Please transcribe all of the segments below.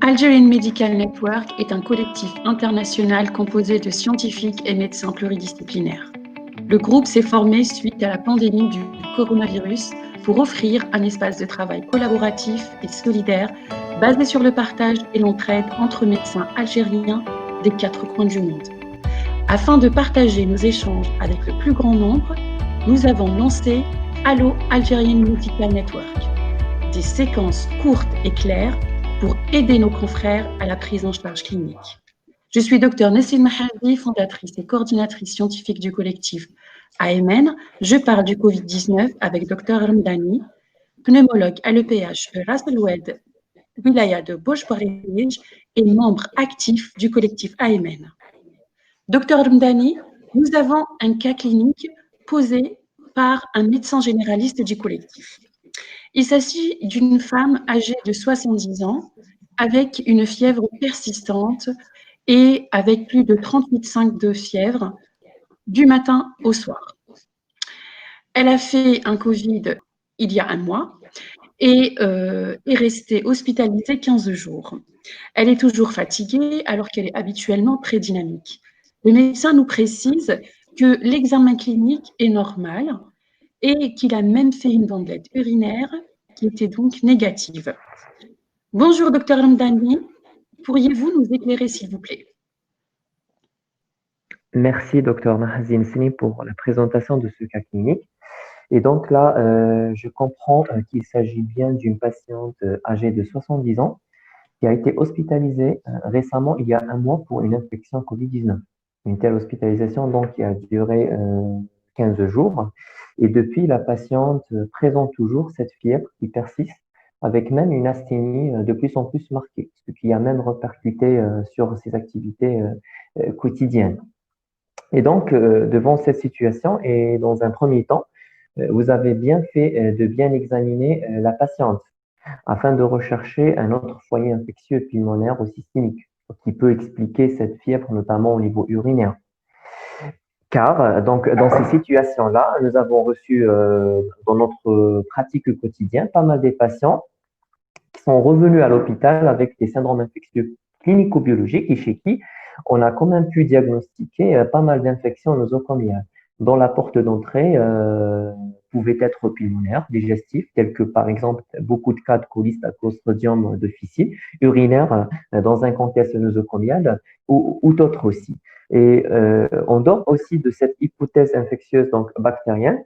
Algerian Medical Network est un collectif international composé de scientifiques et médecins pluridisciplinaires. Le groupe s'est formé suite à la pandémie du coronavirus pour offrir un espace de travail collaboratif et solidaire basé sur le partage et l'entraide entre médecins algériens des 4 coins du monde. Afin de partager nos échanges avec le plus grand nombre, nous avons lancé Allo Algerian Medical Network, des séquences courtes et claires pour aider nos confrères à la prise en charge clinique. Je suis Dr Nessim Mahazi, fondatrice et coordinatrice scientifique du collectif AMN. Je parle du Covid-19 avec Dr Ramdani, pneumologue à l'EPH Ras El Oued, wilaya de Bouch-Barij et membre actif du collectif AMN. Dr Ramdani, nous avons un cas clinique posé par un médecin généraliste du collectif. Il s'agit d'une femme âgée de 70 ans avec une fièvre persistante et avec plus de 38,5 de fièvre du matin au soir. Elle a fait un Covid il y a un mois et est restée hospitalisée 15 jours. Elle est toujours fatiguée alors qu'elle est habituellement très dynamique. Le médecin nous précise que l'examen clinique est normal et qu'il a même fait une bandelette urinaire qui était donc négative. Bonjour, docteur Ramdani. Pourriez-vous nous éclairer, s'il vous plaît? Merci, docteur Mahazi Nsini, pour la présentation de ce cas clinique. Et donc là, je comprends qu'il s'agit bien d'une patiente âgée de 70 ans qui a été hospitalisée récemment, il y a un mois, pour une infection Covid-19. Une telle hospitalisation, donc, qui a duré 15 jours. Et depuis, la patiente présente toujours cette fièvre qui persiste, avec même une asthénie de plus en plus marquée, ce qui a même répercuté sur ses activités quotidiennes. Et donc, devant cette situation et dans un premier temps, vous avez bien fait de bien examiner la patiente afin de rechercher un autre foyer infectieux pulmonaire ou systémique qui peut expliquer cette fièvre, notamment au niveau urinaire. Car donc, dans ces situations-là, nous avons reçu dans notre pratique quotidienne pas mal des patients qui sont revenus à l'hôpital avec des syndromes infectieux clinico-biologiques et chez qui on a quand même pu diagnostiquer pas mal d'infections nosocomiales, dont la porte d'entrée pouvait être pulmonaire, digestif, tels que par exemple beaucoup de cas de colite à Clostridium difficile, urinaire dans un contexte nosocomial ou d'autres aussi. Et en dehors aussi de cette hypothèse infectieuse donc bactérienne,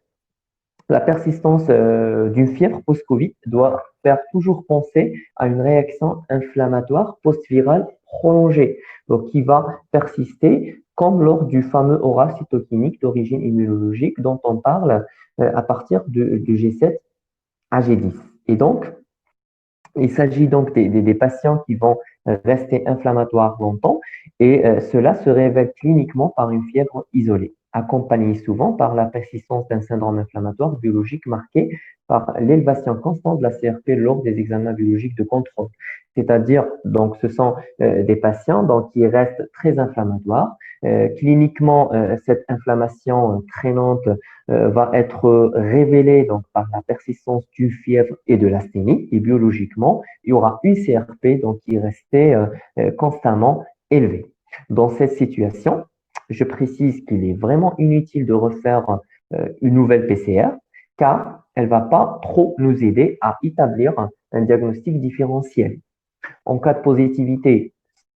la persistance d'une fièvre post-Covid doit faire toujours penser à une réaction inflammatoire post-virale prolongée, donc qui va persister comme lors du fameux aura cytokinique d'origine immunologique dont on parle à partir du G7 à G10. Et donc, il s'agit donc des patients qui vont rester inflammatoires longtemps et cela se révèle cliniquement par une fièvre isolée, accompagnée souvent par la persistance d'un syndrome inflammatoire biologique marqué par l'élévation constante de la CRP lors des examens biologiques de contrôle. C'est-à-dire, donc, ce sont des patients donc, qui restent très inflammatoires. Cliniquement, cette inflammation traînante va être révélée donc, par la persistance d'une fièvre et de l'asthénie. Et biologiquement, il y aura une CRP donc, qui restait constamment élevée. Dans cette situation, je précise qu'il est vraiment inutile de refaire une nouvelle PCR car elle ne va pas trop nous aider à établir un diagnostic différentiel. En cas de positivité,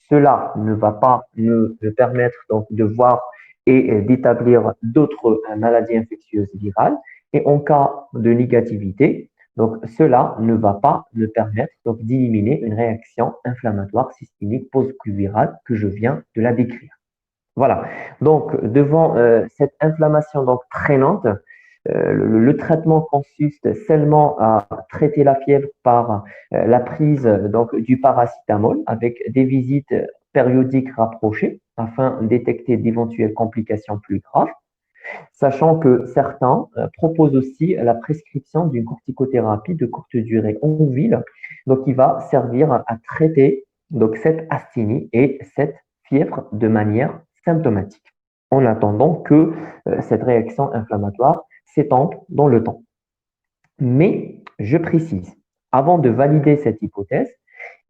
cela ne va pas nous permettre donc de voir et d'établir d'autres maladies infectieuses virales. Et en cas de négativité, donc cela ne va pas nous permettre donc d'éliminer une réaction inflammatoire systémique post-virale que je viens de la décrire. Voilà. Donc devant cette inflammation donc traînante, le traitement consiste seulement à traiter la fièvre par la prise donc, du paracétamol avec des visites périodiques rapprochées afin de détecter d'éventuelles complications plus graves, sachant que certains proposent aussi la prescription d'une corticothérapie de courte durée en ville, donc qui va servir à traiter donc, cette asthénie et cette fièvre de manière symptomatique, en attendant que cette réaction inflammatoire s'étende dans le temps. Mais je précise, avant de valider cette hypothèse,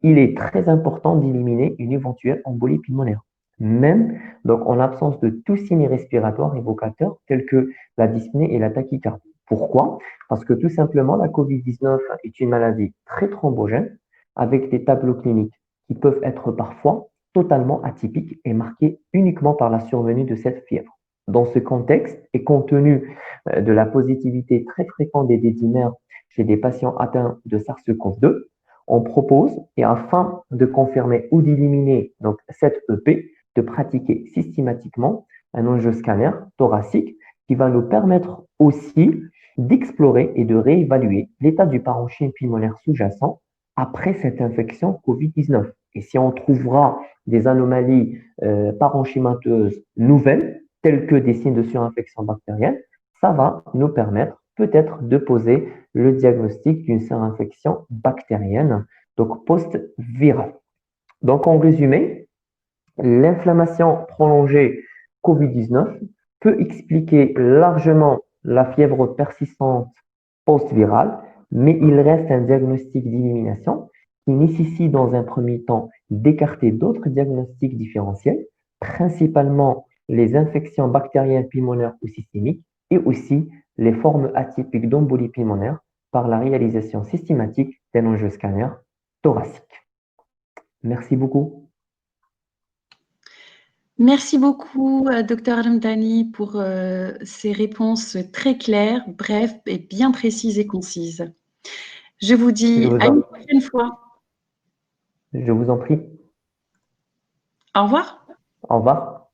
il est très important d'éliminer une éventuelle embolie pulmonaire, même donc en l'absence de tout signe respiratoire évocateur tel que la dyspnée et la tachycardie. Pourquoi? Parce que tout simplement, la COVID-19 est une maladie très thrombogène avec des tableaux cliniques qui peuvent être parfois totalement atypiques et marqués uniquement par la survenue de cette fièvre. Dans ce contexte, et compte tenu de la positivité très fréquente des dédimères chez des patients atteints de SARS-CoV-2, on propose, et afin de confirmer ou d'éliminer donc cette EP, de pratiquer systématiquement un angioscanner thoracique qui va nous permettre aussi d'explorer et de réévaluer l'état du parenchyme pulmonaire sous-jacent après cette infection COVID-19. Et si on trouvera des anomalies parenchymateuses nouvelles, tels que des signes de surinfection bactérienne, ça va nous permettre peut-être de poser le diagnostic d'une surinfection bactérienne, donc post-virale. Donc en résumé, l'inflammation prolongée COVID-19 peut expliquer largement la fièvre persistante post-virale, mais il reste un diagnostic d'élimination qui nécessite dans un premier temps d'écarter d'autres diagnostics différentiels, principalement les infections bactériennes pulmonaires ou systémiques et aussi les formes atypiques d'embolie pulmonaire par la réalisation systématique d'un angioscanner thoracique. Merci beaucoup. Merci beaucoup, Dr. Al-Hamdani, pour ces réponses très claires, brèves et bien précises et concises. Je vous dis à une prochaine fois. Je vous en prie. Au revoir. Au revoir.